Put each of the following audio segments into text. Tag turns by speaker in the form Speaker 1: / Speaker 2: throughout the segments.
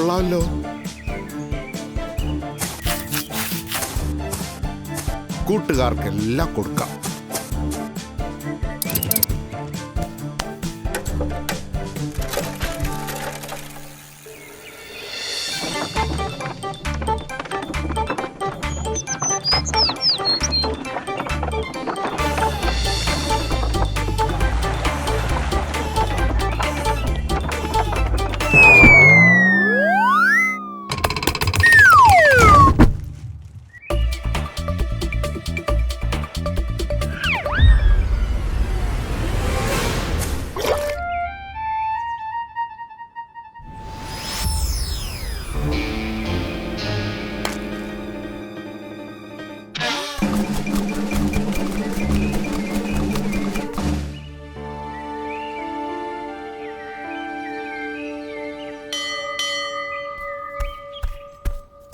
Speaker 1: കൊള്ളാമല്ലോ. കൂട്ടുകാർക്കെല്ലാം കൊടുക്കാം.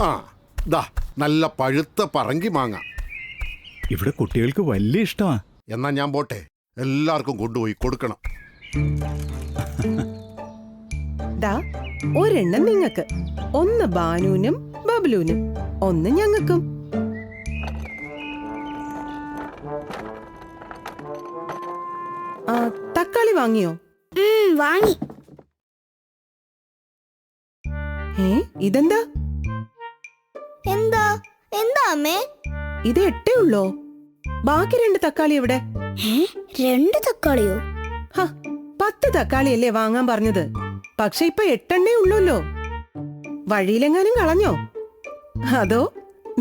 Speaker 1: ആ ദാ നല്ല പഴുത്ത പറങ്കി മാങ്ങ.
Speaker 2: ഇവിടെ കുട്ടികൾക്ക് വലിയ ഇഷ്ടമാ.
Speaker 1: എന്നാ ഞാൻ പോട്ടെ, എല്ലാവർക്കും കൊണ്ടുപോയി കൊടുക്കണം.
Speaker 3: ഒരെണ്ണം നിങ്ങക്ക്, ഒന്ന് ബാനുവിനും ബബ്ലുവിനും, ഒന്ന് ഞങ്ങൾക്കും. തക്കാളി വാങ്ങിയോ?
Speaker 4: വാങ്ങി.
Speaker 3: ഇതെന്താ?
Speaker 4: എന്താ എന്താ അമ്മേ?
Speaker 3: ഇത് 8 ഉള്ളോ? ബാക്കി 2 തക്കാളി എവിടെ?
Speaker 4: 2 തക്കാളിയോ?
Speaker 3: 10 തക്കാളിയല്ലേ വാങ്ങാൻ പറഞ്ഞത്. പക്ഷെ ഇപ്പൊ 8 ഉള്ളൂല്ലോ. വഴിയിലെങ്ങാനും കളഞ്ഞോ? അതോ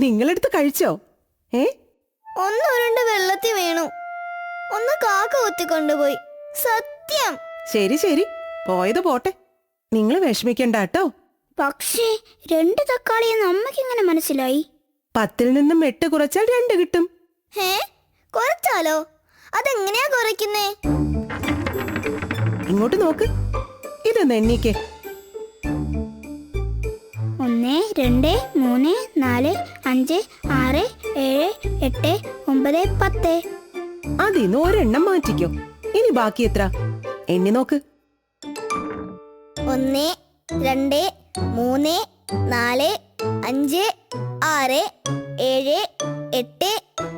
Speaker 3: നിങ്ങളെടുത്ത് കഴിച്ചോ?
Speaker 4: ഒന്ന് ഉരുണ്ട് വെള്ളത്തിൽ വീണു, ഒന്ന് കാക്ക കൊത്തിക്കൊണ്ടുപോയി. സത്യം.
Speaker 3: ശരി ശരി, പോയത് പോട്ടെ, നിങ്ങൾ വിഷമിക്കണ്ട കേട്ടോ.
Speaker 4: പക്ഷേ 2 തക്കാളിയെന്ന് അമ്മയ്ക്ക് എങ്ങനെ മനസ്സിലായി?
Speaker 3: 10 നിന്നും 8 കുറച്ചാൽ 2 കിട്ടും.
Speaker 4: കുറച്ചാലോ? അതെങ്ങനെയാ കുറയ്ക്കുന്നേ?
Speaker 3: ഇങ്ങോട്ട് നോക്ക്, ഇതൊന്ന് എണ്ണീക്കേ.
Speaker 4: 1 2 3 4 5 6 7 8 9 10.
Speaker 3: അതിന്ന് ഒരെണ്ണം മാറ്റിക്കോ. ഇനി ബാക്കി എത്ര? എണ്ണി നോക്ക്.
Speaker 4: 1 2 3 4 5 6 7 8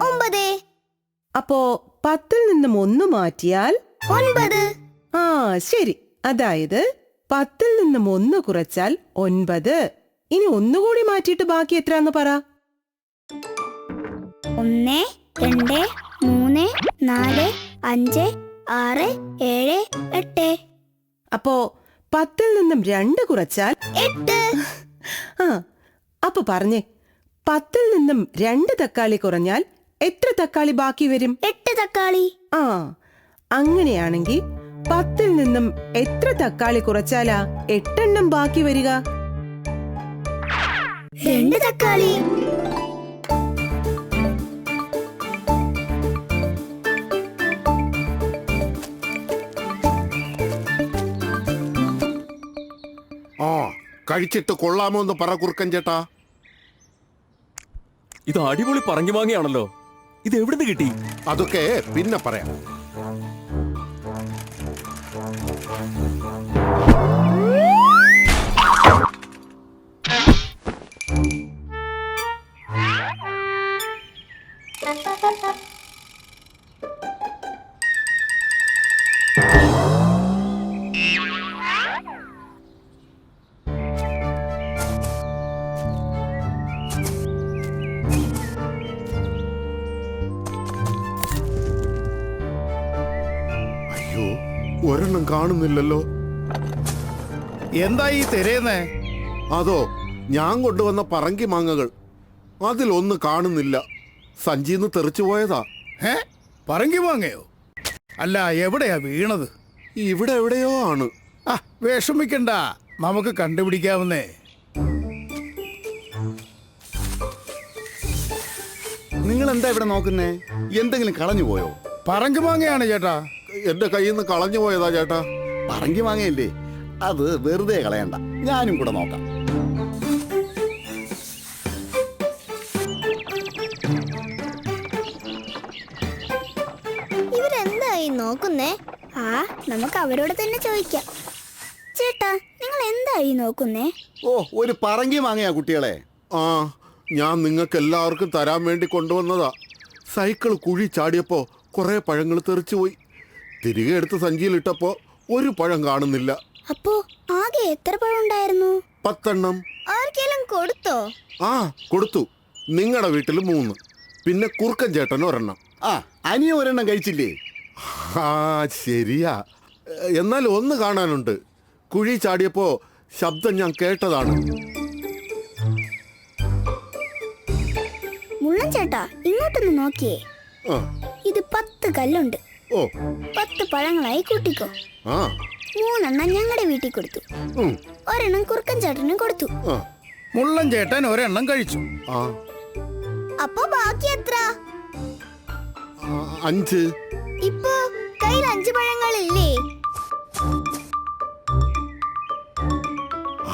Speaker 4: 9.
Speaker 3: അപ്പോ 10 നിന്നും 1 മാറ്റിയാൽ
Speaker 4: 9.
Speaker 3: ആ ശരി, അതായത് 10 നിന്നും 1 കുറച്ചാൽ 9. ഇനി ഒന്നുകൂടി മാറ്റിയിട്ട് ബാക്കി എത്രയാന്ന് പറ.
Speaker 4: 1 2 3 4 5 6 7 8.
Speaker 3: അപ്പോ 10 നിന്നും 2 കുറച്ചാൽ
Speaker 4: 8.
Speaker 3: അപ്പൊ പറഞ്ഞേ, 10 നിന്നും 2 തക്കാളി കുറഞ്ഞാൽ എത്ര തക്കാളി ബാക്കി വരും?
Speaker 4: 8 തക്കാളി.
Speaker 3: അങ്ങനെയാണെങ്കിൽ 10 നിന്നും എത്ര തക്കാളി കുറച്ചാലാ 8 എണ്ണം ബാക്കി വരിക?
Speaker 4: 2 തക്കാളി.
Speaker 1: കഴിച്ചിട്ട് കൊള്ളാമോ എന്ന് പറ കുറുക്കൻ ചേട്ടാ.
Speaker 5: ഇത് അടിപൊളി പറങ്കി മാങ്ങയാണല്ലോ. ഇത് എവിടുന്ന് കിട്ടി?
Speaker 1: അതൊക്കെ പിന്നെ പറയാം. ഒരെണ്ണം കാണുന്നില്ലല്ലോ.
Speaker 2: എന്താ ഈ തിരയുന്നേ?
Speaker 1: അതോ ഞാൻ കൊണ്ടുവന്ന പറങ്കി മാങ്ങകൾ, അതിലൊന്ന് കാണുന്നില്ല. സഞ്ചിന്ന് തെറിച്ചു പോയതാ.
Speaker 2: പറങ്കി മാങ്ങയോ? അല്ല, എവിടെയാ വീണത്?
Speaker 1: ഇവിടെ എവിടെയോ ആണ്.
Speaker 2: വിഷമിക്കണ്ട, നമുക്ക് കണ്ടുപിടിക്കാവുന്നേ.
Speaker 6: നിങ്ങൾ എന്താ ഇവിടെ നോക്കുന്നേ? എന്തെങ്കിലും കളഞ്ഞു പോയോ?
Speaker 2: പറങ്കി മാങ്ങയാണ് ചേട്ടാ.
Speaker 1: എന്റെ കയ്യിൽ നിന്ന് കളഞ്ഞു പോയതാ ചേട്ടാ.
Speaker 6: പറങ്കി മാങ്ങയല്ലേ, അത് വെറുതെ കളയണ്ട, ഞാനും കൂടെ നോക്കാം.
Speaker 4: ഇവരെന്തായി നോക്കുന്നേ? നമുക്ക് അവരോട് തന്നെ ചോദിക്കാം. ചേട്ടാ, നിങ്ങൾ എന്താ ഈ നോക്കുന്നേ?
Speaker 6: ഓ, ഒരു പറങ്കി മാങ്ങയാ കുട്ടികളെ.
Speaker 1: ആ, ഞാൻ നിങ്ങൾക്ക് എല്ലാവർക്കും തരാൻ വേണ്ടി കൊണ്ടുവന്നതാ. സൈക്കിൾ കുഴി ചാടിയപ്പോ കുറെ പഴങ്ങൾ തെറിച്ചുപോയി. തിരികെ എടുത്ത് സഞ്ചിയിലിട്ടപ്പോ ഒരു പഴം കാണുന്നില്ല.
Speaker 4: അപ്പോ ആകെ എത്ര പഴം ഉണ്ടായിരുന്നു?
Speaker 1: 10 എണ്ണം.
Speaker 4: ആർക്കെങ്കിലും കൊടുത്തോ?
Speaker 1: ആ, കൊടുത്തു. നിങ്ങളുടെ വീട്ടിൽ 3, പിന്നെ കുറുക്കൻ ചേട്ടൻ 1 എണ്ണം.
Speaker 6: ആ, അനിയ ഒരെണ്ണം കഴിച്ചില്ലേ?
Speaker 1: ആ, ശരിയാ. എന്നാൽ ഒന്ന് കാണാനുണ്ട്. കുഴി ചാടിയപ്പോ ശബ്ദം ഞാൻ കേട്ടതാണ്.
Speaker 4: മുള്ളൻ ചേട്ടാ, ഇങ്ങോട്ടൊന്ന് നോക്കിയേ.
Speaker 1: ആ,
Speaker 4: ഇത് 10 കല്ലുണ്ട്.
Speaker 1: ഓ,
Speaker 4: 10 പഴങ്ങളായി കൂട്ടിക്കോ.
Speaker 1: ആ,
Speaker 4: 3 എണ്ണം ഞങ്ങളുടെ വീട്ടിൽ കൊടുത്തു.
Speaker 1: ഉം,
Speaker 4: 1 എണ്ണം കുറുക്കൻ ചേട്ടനും കൊടുത്തു.
Speaker 1: ആ,
Speaker 2: മുള്ളൻ ചേട്ടൻ ഒരെണ്ണം കഴിച്ചു.
Speaker 1: ആ,
Speaker 4: അപ്പൊ ബാക്കി എത്ര?
Speaker 1: 5.
Speaker 4: ഇപ്പൊ കയ്യിൽ 5 പഴങ്ങളില്ലേ?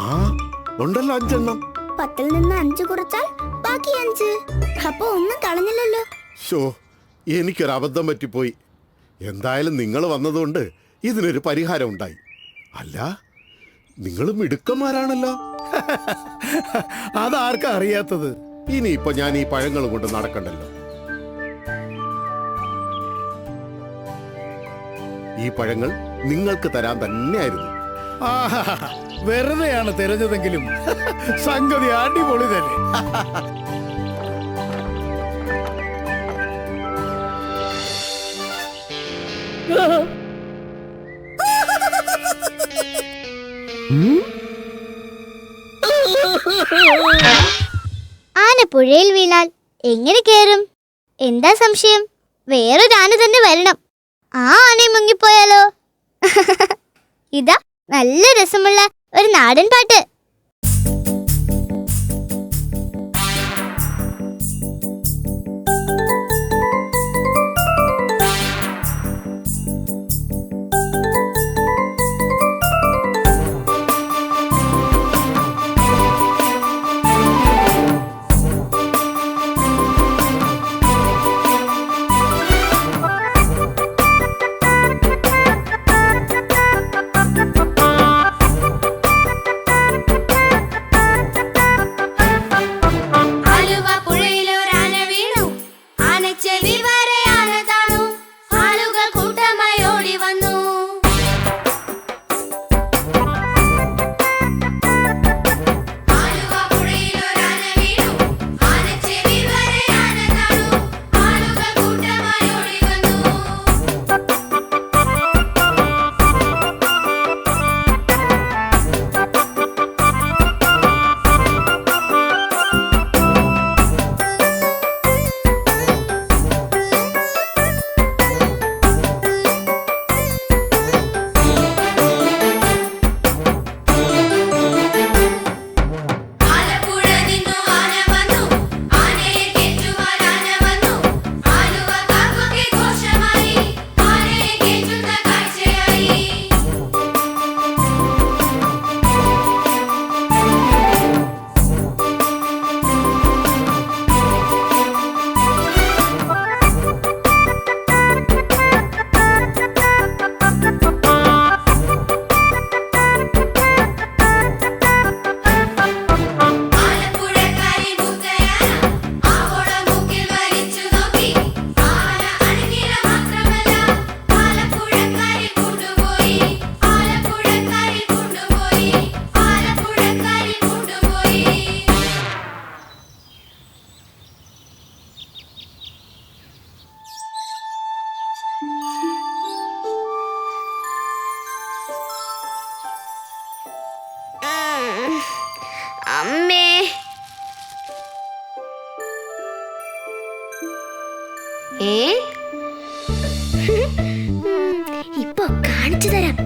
Speaker 1: ആ, ഉണ്ടല്ലോ 5 എണ്ണം.
Speaker 4: 10ൽ നിന്ന് 5 കുറച്ചാൽ ബാക്കി 5. അപ്പൊ ഒന്നും കളഞ്ഞില്ലല്ലോ.
Speaker 1: ഷോ, എനിക്കൊരു അബദ്ധം പറ്റിപ്പോയി. എന്തായാലും നിങ്ങൾ വന്നതുകൊണ്ട് ഇതിനൊരു പരിഹാരം ഉണ്ടായി. അല്ല, നിങ്ങൾ മിടുക്കന്മാരാണല്ലോ.
Speaker 2: അതാർക്കാ അറിയാത്തത്?
Speaker 1: ഇനിയിപ്പോ ഞാൻ ഈ പഴങ്ങൾ കൊണ്ട് നടക്കണ്ടല്ലോ. ഈ പഴങ്ങൾ നിങ്ങൾക്ക് തരാൻ തന്നെയായിരുന്നു.
Speaker 2: ആഹാ, വെറുതെയാണ് തിരഞ്ഞതെങ്കിലും സംഗതി അടിപൊളി തന്നെ.
Speaker 4: ആന പുഴയിൽ വീണാൽ എങ്ങനെ കേറും? എന്താ സംശയം? വേറൊരു ആന തന്നെ വരണം. ആ ആനയും മുങ്ങിപ്പോയാലോ? ഇതാ നല്ല രസമുള്ള ഒരു നാടൻ പാട്ട്.
Speaker 7: അമ്മേ.
Speaker 4: ഇപ്പൊ കാണിച്ചു തരാം.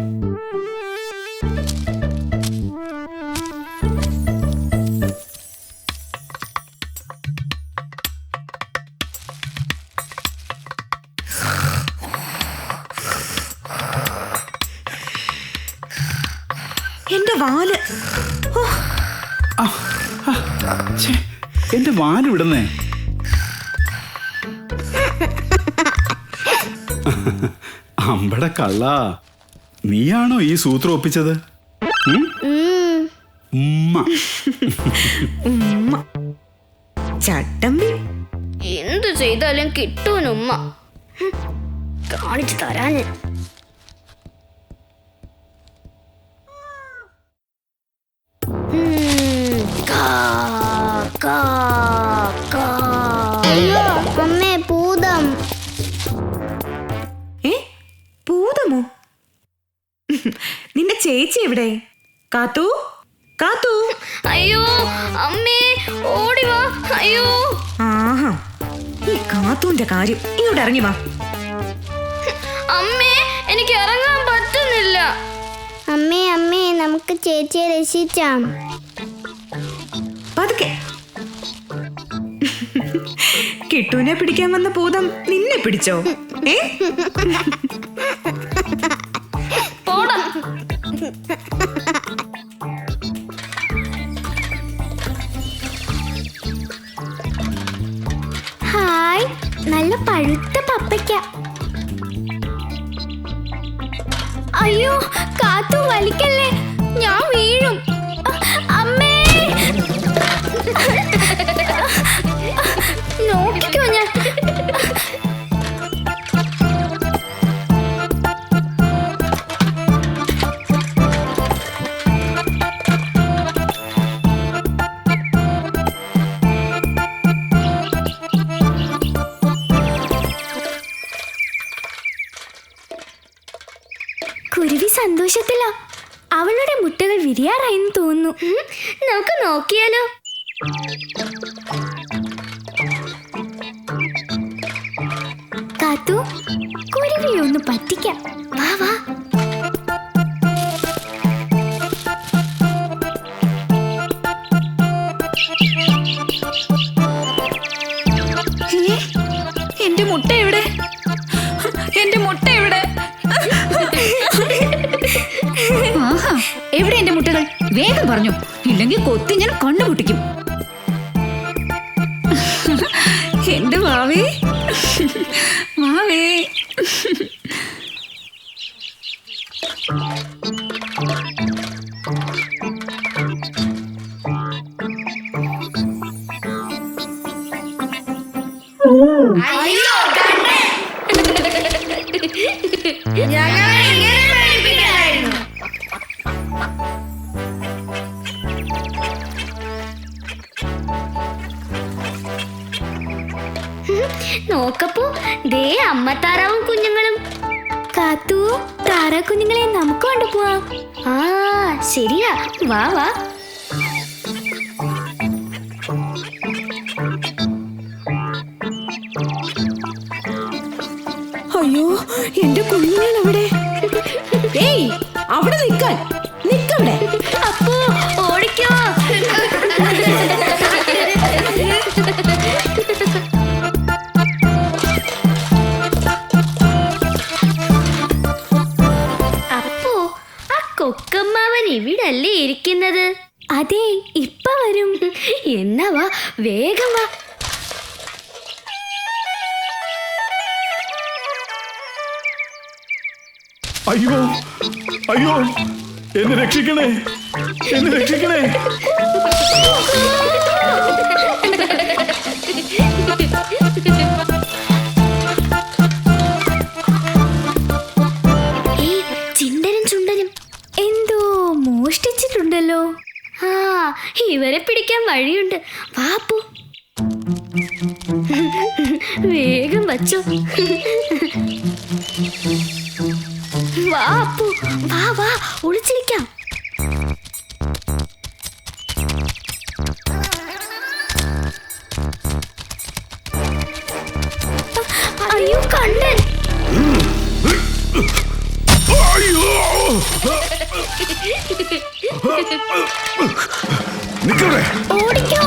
Speaker 3: എന്റെ വാല്,
Speaker 2: എന്റെ വാല് വിടുന്നേ. അമ്പട കള്ള, നീയാണോ ഈ സൂത്രം ഒപ്പിച്ചത്?
Speaker 7: ഉമ്മ.
Speaker 8: ഉമ്മ ചട്ടമ്പി.
Speaker 4: എന്തു ചെയ്താലും കിട്ടൂനുമ്മ. കാണിച്ചു തരാ ഞാൻ. അയ്യോ അമ്മേ, ഭൂതം.
Speaker 8: ഏ ഭൂതമോ? നിന്റെ ചേച്ചി എവിടെ? കാത്തു, കാത്തു.
Speaker 4: അയ്യോ അമ്മേ, ഓടിവാ. അയ്യോ.
Speaker 8: ആഹാ, ഈ കാത്തുവിന്റെ കാര്യം. ഇങ്ങോട്ട് ഇറങ്ങി വാ.
Speaker 4: അമ്മേ, എനിക്ക് ഇറങ്ങാൻ പറ്റുന്നില്ല. അമ്മേ അമ്മേ, നമുക്ക് ചേച്ചിയെ രക്ഷിക്കാം.
Speaker 8: പതുക്കെ. കിട്ടുവിനെ പിടിക്കാൻ വന്ന ഭൂതം നിന്നെ പിടിച്ചോ? ഏ
Speaker 4: പോടാ. ഹായ്, നല്ല പഴുത്ത പപ്പയ്ക്ക. അയ്യോ കാത്തു, വലിക്കല്ലേ, ഞാൻ വീഴും. അമ്മേ, നോക്കിക്കോ ഞാൻ. കുരുവി സന്തോഷത്തിലാ. അവളുടെ മുട്ടകൾ വിരിയാറായെന്ന് തോന്നുന്നു. നമുക്ക് നോക്കിയാലോ? കാത്തു, കുരുവിയെ ഒന്ന് പറ്റിക്കാം. വാ വാ.
Speaker 8: എന്റെ മുട്ട എവിടെ? എന്റെ മുട്ട എവിടെ? ആഹാ, എവിടെ എന്റെ മുട്ടകൾ? വേഗം പറഞ്ഞു, ഇല്ലെങ്കിൽ കൊത്തി ഞാൻ കണ്ണുപൊട്ടിക്കും. എന്റെ വാവേ, വാവേ.
Speaker 4: നോക്കപ്പോ ദേ അമ്മ താറാവും കുഞ്ഞുങ്ങളും. കാത്തു, താറാ കുഞ്ഞുങ്ങളെ നമുക്ക് കൊണ്ടുപോവാം. ആ ശരിയാ, വാ വാ.
Speaker 8: അയ്യോ, എന്റെ കുഞ്ഞുങ്ങൾ എവിടെ? ഏയ്, അവിടെ നിൽക്കാൻ, നിക്കവിടെ.
Speaker 4: അപ്പോ ഓടിക്കോ. അപ്പോ ആ കൊക്കമ്മാവൻ ഇവിടല്ലേ ഇരിക്കുന്നത്? അതെ, ഇപ്പൊ വരും. എന്നാ വാ, വേഗം വാ.
Speaker 7: അയ്യോ, അയ്യോ, എന്നെ രക്ഷിക്കണേ, എന്നെ രക്ഷിക്കണേ.
Speaker 4: ചിണ്ടനും ചുണ്ടനും എന്തോ മോഷ്ടിച്ചിട്ടുണ്ടല്ലോ. ആ, ഇവരെ പിടിക്കാൻ വഴിയുണ്ട്. വാപ്പു, വേഗം വച്ചോ. വാപ്പു, വാ വാ, ഒളിച്ചിരിക്കാം. അയ്യോ കണ്ണൻ. ഓടിക്കോ.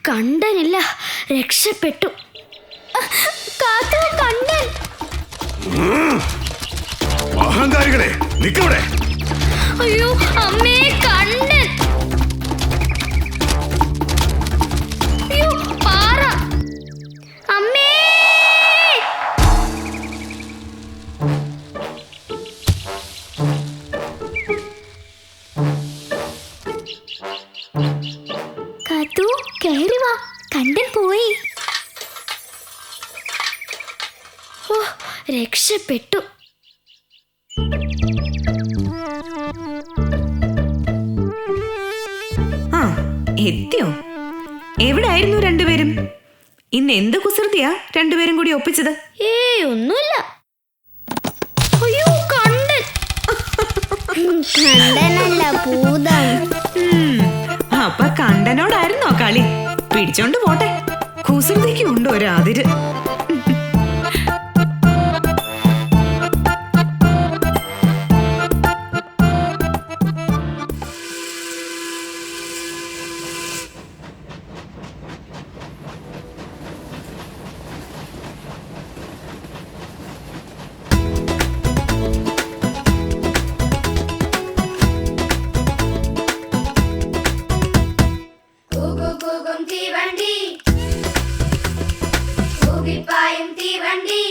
Speaker 4: കണ്ടനില്ല, രക്ഷപ്പെട്ടു. കാത്തു, കണ്ടൻ.
Speaker 7: അഹങ്കാരികളെ, നിക്കവിടെ.
Speaker 4: അയ്യോ അമ്മേ, കണ്ണൻ. അയ്യോ പാറ. അമ്മേ. കണ്ടൻ പോയി. ഓ, രക്ഷപ്പെട്ടു.
Speaker 9: ആ, എത്തിയോ? എവിടായിരുന്നു രണ്ടുപേരും? ഇന്ന് എന്ത് കുസൃതിയാ രണ്ടുപേരും കൂടി ഒപ്പിച്ചത്?
Speaker 4: ഒന്നുമില്ല. അയ്യോ, കണ്ടൻ. കണ്ടനല്ല, ഭൂതം.
Speaker 9: അപ്പൊ കണ്ടനോടായിരുന്നോ കളി? പിടിച്ചോണ്ട് പോട്ടെ, കുസൃതിക്ക് ഉണ്ട് ഒരാതിര്.
Speaker 4: തീവണ്ടി കൂകിപ്പായും തീവണ്ടി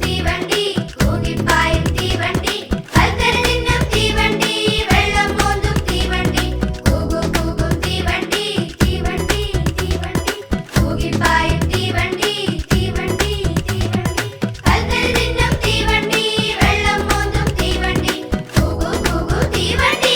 Speaker 4: തീവണ്ടി കൂകിപ്പായും തീവണ്ടി കൽക്കരി തിന്നും തീവണ്ടി വെള്ളം മോന്തും തീവണ്ടി തീവണ്ടി തീവണ്ടി തീവണ്ടി കൂകിപ്പായും തീവണ്ടി തീവണ്ടി തീവണ്ടി കൽക്കരി തിന്നും തീവണ്ടി വെള്ളം മോന്തും തീവണ്ടി തീവണ്ടി.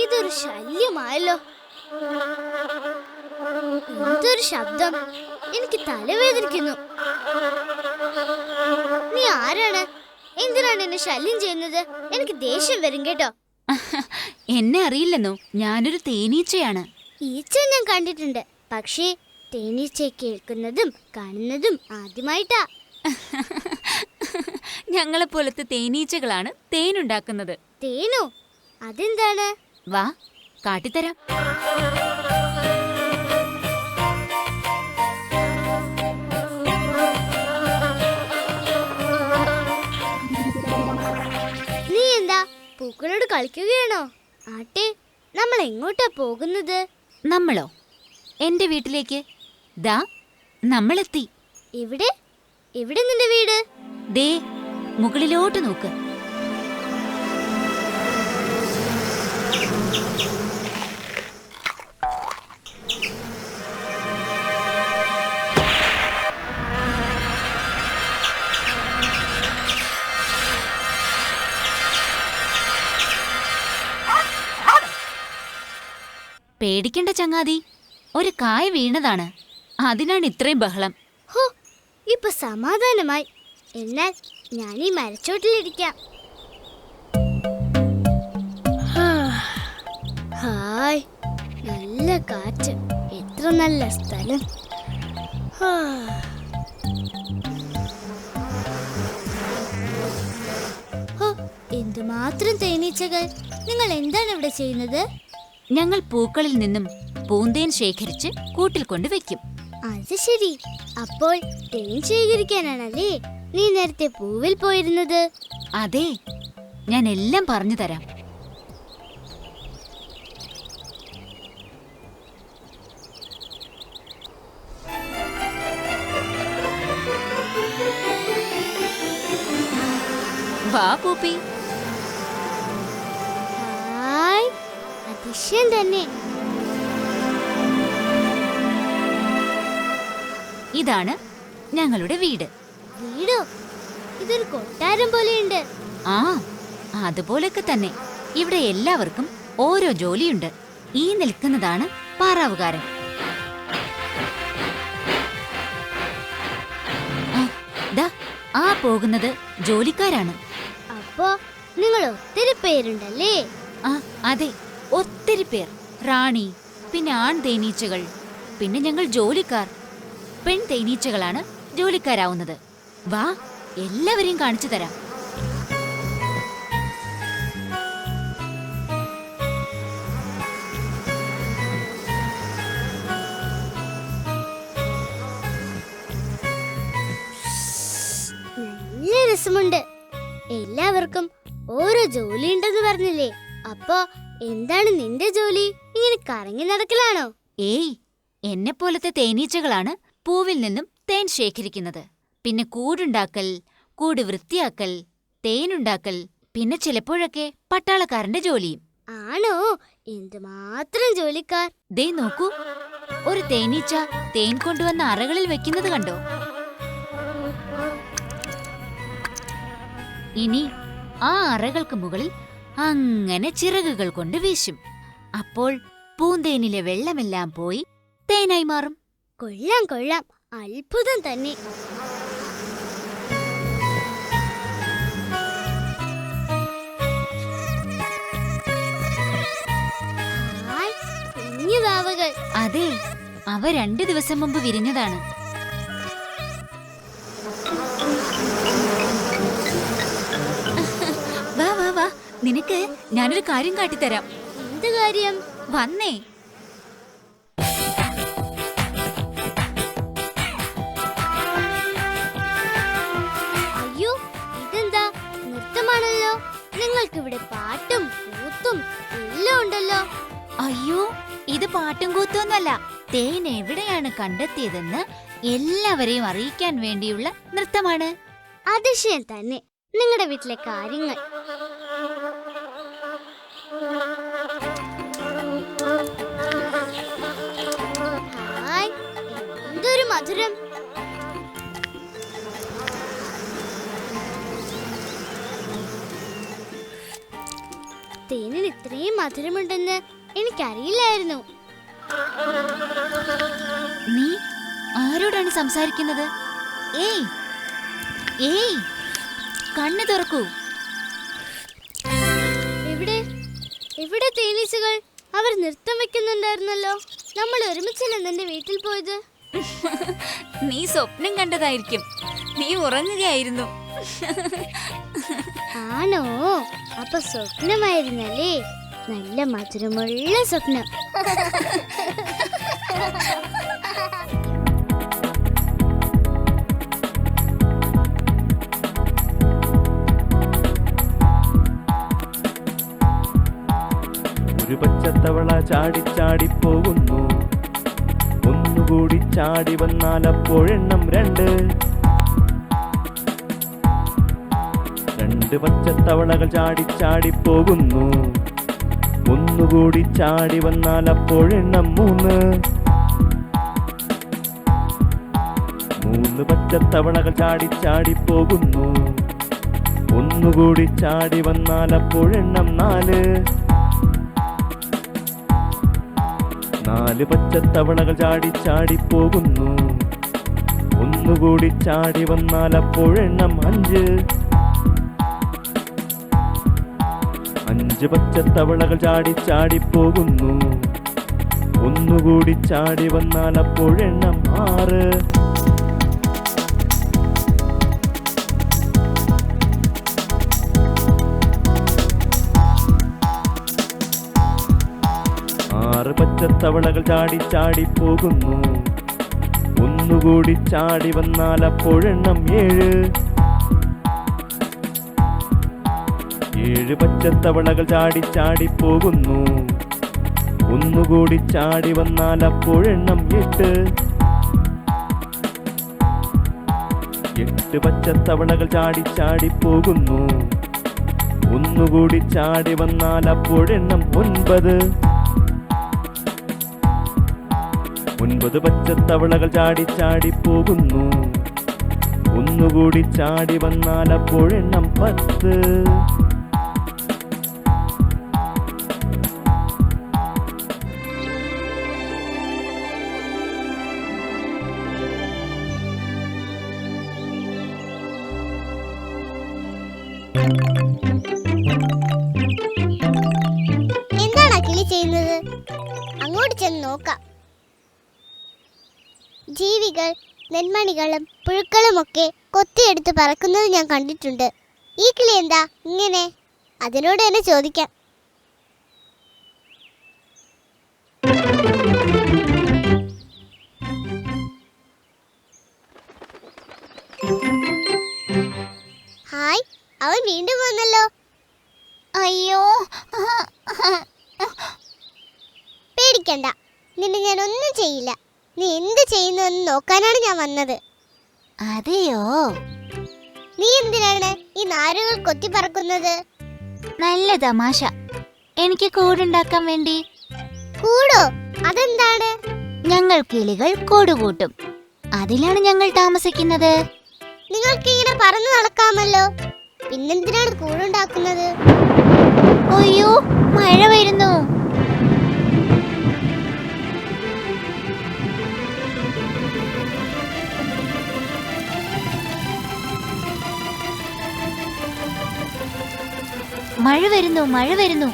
Speaker 4: ഇതൊരു ശല്യമായല്ലോ. എന്തൊരു ശബ്ദം, എനിക്ക് തലവേദനിക്കുന്നു. നീ ആരാണ്? എന്തിനാണ് എന്നെ ശല്യം ചെയ്യുന്നത്? എനിക്ക് ദേഷ്യം വരും കേട്ടോ.
Speaker 8: എന്നെ അറിയില്ലെന്നോ? ഞാനൊരു തേനീച്ചയാണ്.
Speaker 4: ഈച്ച ഞാൻ കണ്ടിട്ടുണ്ട്, പക്ഷേ തേനീച്ചയെ കേൾക്കുന്നതും കാണുന്നതും ആദ്യമായിട്ടാ.
Speaker 8: ഞങ്ങളെപ്പോലത്തെ തേനീച്ചകളാണ് തേനുണ്ടാക്കുന്നത്.
Speaker 4: തേനോ? അതെന്താണ്?
Speaker 8: വാ, കാട്ടിത്തരാം.
Speaker 4: നീ എന്താ പൂക്കളോട് കളിക്കുകയാണോ? ആട്ടെ, നമ്മൾ എങ്ങോട്ടാ പോകുന്നത്?
Speaker 8: നമ്മളോ? എന്റെ വീട്ടിലേക്ക്. ദാ നമ്മളെത്തി.
Speaker 4: എവിടെ? എവിടെ നിന്റെ വീട്?
Speaker 8: ദേ മുകളിലോട്ട് നോക്ക്. പേടിക്കണ്ട ചങ്ങാതി, ഒരു കായ വീണതാണ്, അതിനാണ് ഇത്രയും ബഹളം.
Speaker 4: ഹോ, ഇപ്പൊ സമാധാനമായി. എന്നാൽ ഞാൻ ഈ മരച്ചോട്ടിലിരിക്കാം. ഹായ്, നല്ല കാറ്റ്, എത്ര നല്ല സ്ഥലം. എന്തുമാത്രം തേനീച്ചകൾ! നിങ്ങൾ എന്താണ് ഇവിടെ ചെയ്യുന്നത്?
Speaker 8: ഞങ്ങൾ പൂക്കളിൽ നിന്നും പൂന്തേൻ ശേഖരിച്ച് കൂട്ടിൽ കൊണ്ടുവയ്ക്കും.
Speaker 4: അത് ശരി. അപ്പോൾ തേൻ ശേഖരിക്കാനാണല്ലേ നീ നേരത്തെ പൂവിൽ പോയിരുന്നത്?
Speaker 8: അതെ, ഞാൻ എല്ലാം പറഞ്ഞു തരാം. വാ പൂപ്പി.
Speaker 4: ഹായ്, അതിശയം തന്നെ.
Speaker 8: ഇതാണ് ഞങ്ങളുടെ വീട്.
Speaker 4: വീടോ? ഇതൊരു കൊട്ടാരം പോലെയുണ്ട്.
Speaker 8: ആ, അതുപോലൊക്കെ തന്നെ. ഇവിടെ എല്ലാവർക്കും ഓരോ ജോലിയുണ്ട്. ഈ നിൽക്കുന്നതാണ് പാറാവുകാരൻ. ദാ, ആ പോകുന്നത് ജോലിക്കാരാണ്.
Speaker 4: അപ്പോ നിങ്ങൾ ഒത്തിരി പേരുണ്ടല്ലേ?
Speaker 8: ആ, അതെ, ഒത്തിരി പേർ. റാണി, പിന്നെ ആൺ തേനീച്ചകൾ, പിന്നെ ഞങ്ങൾ ജോലിക്കാർ. പെൺ തേനീച്ചകളാണ് ജോലിക്കാരാവുന്നത്. വാ, എല്ലാവരെയും കാണിച്ചു തരാം.
Speaker 4: നല്ല രസമുണ്ട്. എല്ലാവർക്കും ഓരോ ജോലി ഉണ്ടെന്ന് പറഞ്ഞില്ലേ? അപ്പോ എന്താണ് നിന്റെ ജോലി? ഇങ്ങനെ കറങ്ങി നടക്കലാണോ?
Speaker 8: ഏയ്, എന്നെപ്പോലത്തെ തേനീച്ചകളാണ് പൂവിൽ നിന്നും തേൻ ശേഖരിക്കുന്നത്. പിന്നെ കൂടുണ്ടാക്കൽ, കൂട് വൃത്തിയാക്കൽ, തേനുണ്ടാക്കൽ, പിന്നെ ചിലപ്പോഴൊക്കെ പട്ടാളക്കാരന്റെ ജോലിയും.
Speaker 4: ആണോ? എന്തുമാത്രം ജോലിക്കാർ!
Speaker 8: ദേ നോക്കൂ, ഒരു തേനീച്ച തേൻ കൊണ്ടുവന്ന അറകളിൽ വെക്കുന്നത് കണ്ടോ? ഇനി ആ അറകൾക്ക് മുകളിൽ അങ്ങനെ ചിറകുകൾ കൊണ്ട് വീശും. അപ്പോൾ പൂന്തേനിലെ വെള്ളമെല്ലാം പോയി തേനായി മാറും.
Speaker 4: കൊള്ളാം കൊള്ളാം, അത്ഭുതം തന്നെ. ഹായ്, കുഞ്ഞു വാവകൾ.
Speaker 8: അതെ, അവ 2 ദിവസം മുമ്പ് വിരിഞ്ഞതാണ്. വാ വാ വാ, നിനക്ക് ഞാനൊരു കാര്യം കാട്ടിത്തരാം.
Speaker 4: എന്ത് കാര്യം?
Speaker 8: വന്നേ.
Speaker 4: അയ്യോ, ഇതെന്താ നൃത്തമാണല്ലോ. നിങ്ങൾക്കിവിടെ പാട്ടും കൂത്തും എല്ലാം ഉണ്ടല്ലോ.
Speaker 8: അയ്യോ, ഇത് പാട്ടും കൂത്തൊന്നുമല്ല. തേൻ എവിടെയാണ് കണ്ടെത്തിയതെന്ന് എല്ലാവരെയും അറിയിക്കാൻ വേണ്ടിയുള്ള നൃത്തമാണ്.
Speaker 4: അതിശയം തന്നെ നിങ്ങളുടെ വീട്ടിലെ കാര്യങ്ങൾ. ഹായ്, എന്തൊരു മധുരം! തേനിന് ഇത്രയും മധുരമുണ്ടെന്ന് എനിക്കറിയില്ലായിരുന്നു.
Speaker 8: നീ ആരോടാണ് സംസാരിക്കുന്നത്? ഏയ് ഏയ്, കണ്ണു തുറക്കൂ.
Speaker 4: എവിടെ എവിടെ തേനീച്ചകൾ? അവർ നൃത്തം വെക്കുന്നുണ്ടായിരുന്നല്ലോ. നമ്മൾ ഒരുമിച്ചല്ലേ നിന്റെ വീട്ടിൽ പോയത്?
Speaker 8: നീ സ്വപ്നം കണ്ടതായിരിക്കും. നീ ഉറങ്ങുകയായിരുന്നു.
Speaker 4: ആണോ? അപ്പൊ സ്വപ്നമായിരുന്നല്ലേ? നല്ല മധുരമുള്ള സ്വപ്നം.
Speaker 10: ഒരു പച്ചത്തവള ചാടിച്ചാടിപ്പോകുന്നു. ഒന്നുകൂടി ചാടി വന്നാൽ അപ്പോഴെണ്ണം 2. 2 പച്ചത്തവളകൾ ചാടിച്ചാടിപ്പോകുന്നു. ഒന്നുകൂടി ചാടി വന്നാൽ അപ്പോഴെണ്ണം 3. 3 പച്ചത്തവളകൾ ചാടിച്ചാടിപ്പോകുന്നു. ഒന്നുകൂടി ചാടി വന്നാൽ അപ്പോഴെണ്ണം 4. 4 പച്ചത്തവളകൾ ചാടി ചാടി പോകുന്നു. ഒന്നുകൂടി ചാടി വന്നാൽ അപ്പോഴെണ്ണം 5. 5 പച്ചത്തവളകൾ ചാടി ചാടി പോകുന്നു. ഒന്നുകൂടി ചാടി വന്നാൽ അപ്പോഴെണ്ണം 6. 6 പച്ചത്തവളകൾ ചാടി ചാടി പോകുന്നു. ഒന്നുകൂടി ചാടി വന്നാൽ അപ്പോഴെണ്ണം 7. 7 പച്ചത്തവളകൾ ചാടി ചാടി പോകുന്നു. ഒന്നുകൂടി ചാടി വന്നാൽ അപ്പോഴെണ്ണം 8. 8 പച്ചത്തവളകൾ ചാടി ചാടി പോകുന്നു. ഒന്നുകൂടി ചാടി വന്നാൽ അപ്പോഴെണ്ണം 9. 9 പച്ചത്തവളകൾ ചാടി ചാടി പോകുന്നു. ഒന്നുകൂടി ചാടി വന്നാൽ അപ്പോഴെണ്ണം 10.
Speaker 4: എന്താണ് കിളി ചെയ്യുന്നത്? അങ്ങോട്ട് ചെന്ന് നോക്കാം. ജീവികൾ നെന്മണികളും പുഴുക്കളുമൊക്കെ കൊത്തിയെടുത്ത് പറക്കുന്നത് ഞാൻ കണ്ടിട്ടുണ്ട്. ഈ കിളി എന്താ ഇങ്ങനെ? അതിനോട് തന്നെ ചോദിക്കാം. ഹായ്, അവൻ വീണ്ടും വന്നല്ലോ. അയ്യോ, പേടിക്കണ്ട, നിന്നെ ഞാൻ ഒന്നും ചെയ്യില്ല. നീ എന്ത് ചെയ്യുന്നുവെന്ന് നോക്കാനാണ് ഞാൻ വന്നത്. അതെയോ? നീ എന്തിനാണ് ഈ നാരുകൾ കൊത്തി പറക്കുന്നത്?
Speaker 8: നല്ല തമാശ. എനിക്ക് കൂടുണ്ടാക്കാൻ വേണ്ടി.
Speaker 4: കൂടോ? അതെന്താണ്?
Speaker 8: ഞങ്ങൾ കിളികൾ കൂടുകൂട്ടും. അതിലാണ് ഞങ്ങൾ താമസിക്കുന്നത്.
Speaker 4: നിങ്ങൾക്ക് ഇങ്ങനെ പറന്നു നടക്കാമല്ലോ, പിന്നെന്തിനാണ് കൂടുണ്ടാക്കുന്നത്?
Speaker 8: അയ്യോ, മഴ വരുന്നു. മഴ വരുന്നു, മഴ വരുന്നു.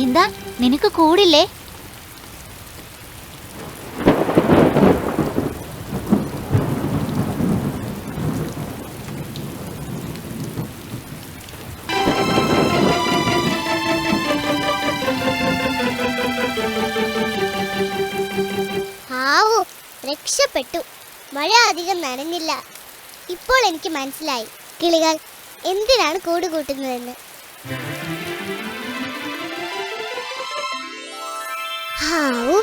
Speaker 8: എന്താ, നിനക്ക് കൂടില്ലേ?
Speaker 4: ആവൂ, രക്ഷപ്പെട്ടു. മഴ അധികം നനഞ്ഞില്ല. ഇപ്പോൾ എനിക്ക് മനസ്സിലായി കിളികൾ എന്തിനാണ് കൂടുകൂട്ടുന്നതെന്ന്. ഹാവൂ,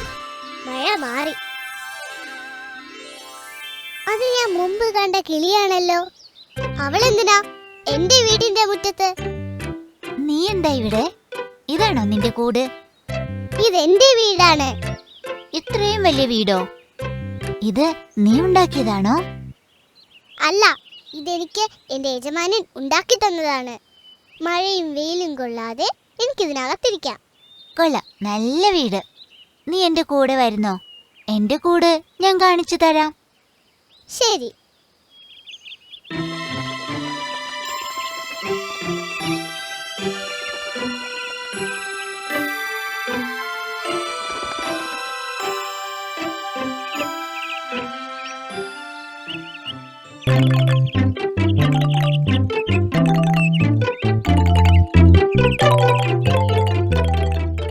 Speaker 4: മഴ മാറി. അത് ഞാൻ മുമ്പ് കണ്ട കിളിയാണല്ലോ. അവളെന്തിനാ എന്റെ വീടിന്റെ മുറ്റത്ത്?
Speaker 8: നീ എന്താ ഇവിടെ? ഇതാണോ നിന്റെ കൂട്?
Speaker 4: ഇതെന്റെ വീടാണ്.
Speaker 8: ഇത്രയും വലിയ വീടോ? ഇത് നീ ഉണ്ടാക്കിയതാണോ?
Speaker 4: അല്ല, ഇതെനിക്ക് എന്റെ യജമാനൻ ഉണ്ടാക്കി തന്നതാണ്. മഴയും വെയിലും കൊള്ളാതെ എനിക്കിതിനകത്തിരിക്കാം.
Speaker 8: കൊള്ളാം, നല്ല വീട്. നീ എന്റെ കൂടെ വരുന്നോ? എന്റെ കൂട് ഞാൻ കാണിച്ചു തരാം.
Speaker 4: ശരി.